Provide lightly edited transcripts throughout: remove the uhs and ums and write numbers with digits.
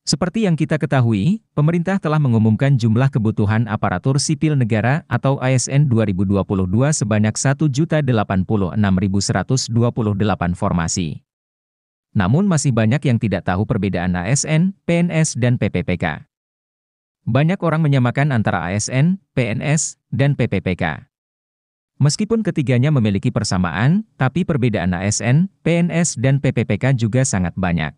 Seperti yang kita ketahui, pemerintah telah mengumumkan jumlah kebutuhan aparatur sipil negara atau ASN 2022 sebanyak 1.086.128 formasi. Namun masih banyak yang tidak tahu perbedaan ASN, PNS, dan PPPK. Banyak orang menyamakan antara ASN, PNS, dan PPPK. Meskipun ketiganya memiliki persamaan, tapi perbedaan ASN, PNS, dan PPPK juga sangat banyak.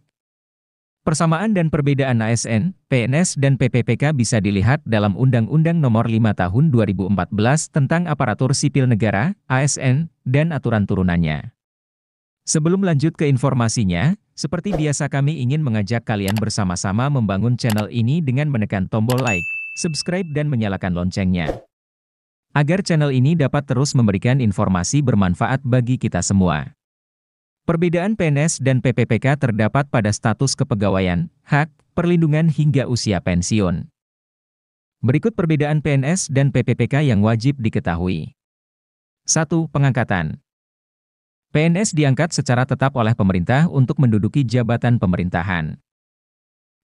Persamaan dan perbedaan ASN, PNS, dan PPPK bisa dilihat dalam Undang-Undang Nomor 5 Tahun 2014 tentang Aparatur Sipil Negara, ASN, dan aturan turunannya. Sebelum lanjut ke informasinya, seperti biasa kami ingin mengajak kalian bersama-sama membangun channel ini dengan menekan tombol like, subscribe, dan menyalakan loncengnya. Agar channel ini dapat terus memberikan informasi bermanfaat bagi kita semua. Perbedaan PNS dan PPPK terdapat pada status kepegawaian, hak, perlindungan hingga usia pensiun. Berikut perbedaan PNS dan PPPK yang wajib diketahui. 1. Pengangkatan. PNS diangkat secara tetap oleh pemerintah untuk menduduki jabatan pemerintahan.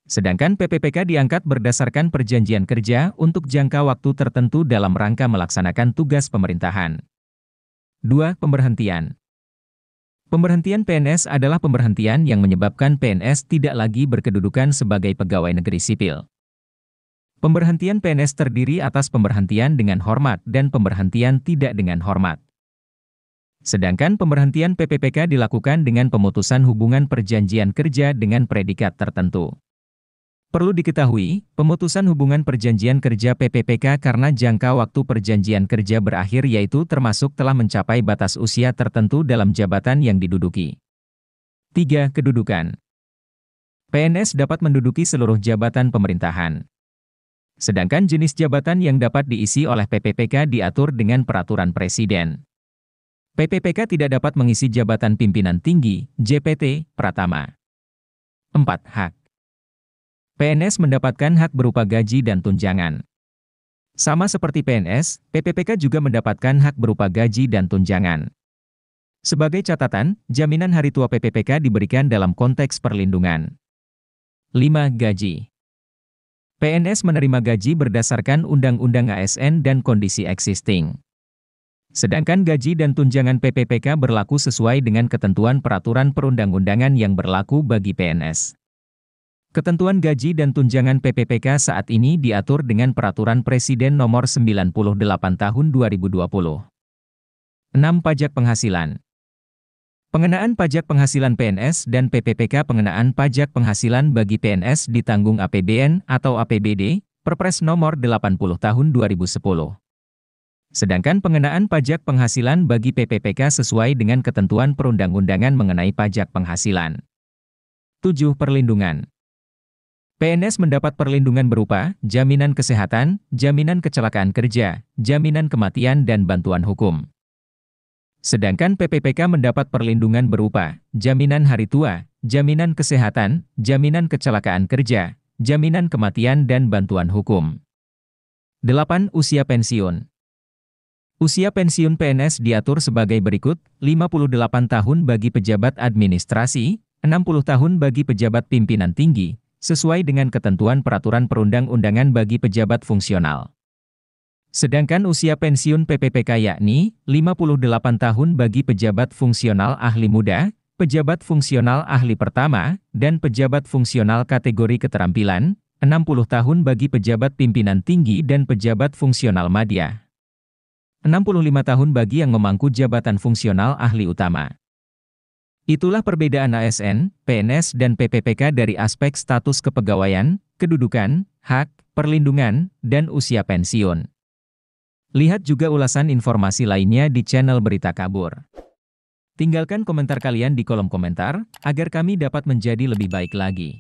Sedangkan PPPK diangkat berdasarkan perjanjian kerja untuk jangka waktu tertentu dalam rangka melaksanakan tugas pemerintahan. 2. Pemberhentian. Pemberhentian PNS adalah pemberhentian yang menyebabkan PNS tidak lagi berkedudukan sebagai pegawai negeri sipil. Pemberhentian PNS terdiri atas pemberhentian dengan hormat dan pemberhentian tidak dengan hormat. Sedangkan pemberhentian PPPK dilakukan dengan pemutusan hubungan perjanjian kerja dengan predikat tertentu. Perlu diketahui, pemutusan hubungan perjanjian kerja PPPK karena jangka waktu perjanjian kerja berakhir yaitu termasuk telah mencapai batas usia tertentu dalam jabatan yang diduduki. 3. Kedudukan. PNS dapat menduduki seluruh jabatan pemerintahan. Sedangkan jenis jabatan yang dapat diisi oleh PPPK diatur dengan peraturan presiden. PPPK tidak dapat mengisi jabatan pimpinan tinggi, JPT, Pratama. 4. Hak. PNS mendapatkan hak berupa gaji dan tunjangan. Sama seperti PNS, PPPK juga mendapatkan hak berupa gaji dan tunjangan. Sebagai catatan, jaminan hari tua PPPK diberikan dalam konteks perlindungan. 5. Gaji. PNS menerima gaji berdasarkan Undang-Undang ASN dan kondisi existing. Sedangkan gaji dan tunjangan PPPK berlaku sesuai dengan ketentuan peraturan perundang-undangan yang berlaku bagi PNS. Ketentuan gaji dan tunjangan PPPK saat ini diatur dengan Peraturan Presiden Nomor 98 Tahun 2020. 6. Pajak penghasilan. Pengenaan pajak penghasilan PNS dan PPPK. Pengenaan pajak penghasilan bagi PNS ditanggung APBN atau APBD, Perpres Nomor 80 Tahun 2010. Sedangkan pengenaan pajak penghasilan bagi PPPK sesuai dengan ketentuan perundang-undangan mengenai pajak penghasilan. 7. Perlindungan. PNS mendapat perlindungan berupa jaminan kesehatan, jaminan kecelakaan kerja, jaminan kematian dan bantuan hukum. Sedangkan PPPK mendapat perlindungan berupa jaminan hari tua, jaminan kesehatan, jaminan kecelakaan kerja, jaminan kematian dan bantuan hukum. 8. Usia pensiun. Usia pensiun PNS diatur sebagai berikut, 58 tahun bagi pejabat administrasi, 60 tahun bagi pejabat pimpinan tinggi, sesuai dengan ketentuan peraturan perundang-undangan bagi pejabat fungsional. Sedangkan usia pensiun PPPK yakni 58 tahun bagi pejabat fungsional ahli muda, pejabat fungsional ahli pertama, dan pejabat fungsional kategori keterampilan, 60 tahun bagi pejabat pimpinan tinggi dan pejabat fungsional madya. 65 tahun bagi yang memangku jabatan fungsional ahli utama. Itulah perbedaan ASN, PNS, dan PPPK dari aspek status kepegawaian, kedudukan, hak, perlindungan, dan usia pensiun. Lihat juga ulasan informasi lainnya di channel Berita Kabur. Tinggalkan komentar kalian di kolom komentar, agar kami dapat menjadi lebih baik lagi.